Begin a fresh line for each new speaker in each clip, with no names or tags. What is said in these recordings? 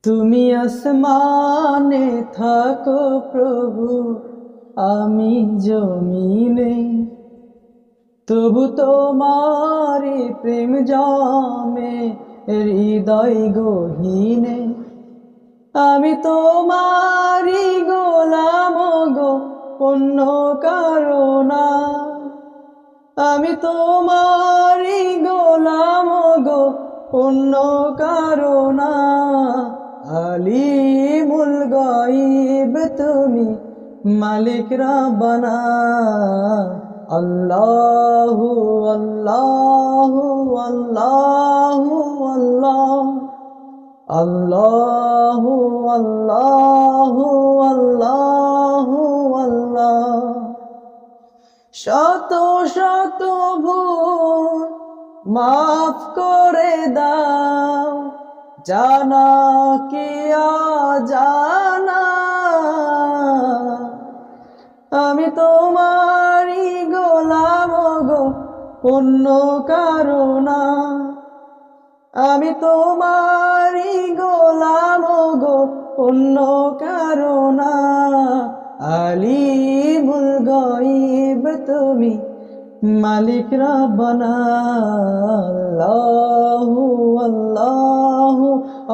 তুমি আসমানে থাকো প্রভু, আমি জমিনে, তবু তোমারি প্রেম জমে হৃদয় গহীনে। আমি তোমারি গোলাম গো, অন্য কারো না। আমি তোমারি গোলাম গো, অন্য কারো না। আলিমুল গায়ব তুমি, মালিক রাব্বানা। আল্লাহু আল্লাহু আল্লাহু আল্লাহ, আল্লাহু আল্লাহু আল্লাহু আল্লাহ। শত শত ভুল মাফ করে দাও, জানা কি অজানা। আমি তোমারি গোলাম গো, অন্য কারো না। আমি তোমারি গোলাম গো, অন্য কারো না। আলিমুল গায়ব তুমি, মালিক রাব্বানা। আল্লাহু আল্লাহু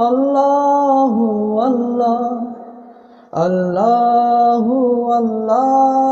আল্লাহু আল্লাহ, আল্লাহু আল্লাহ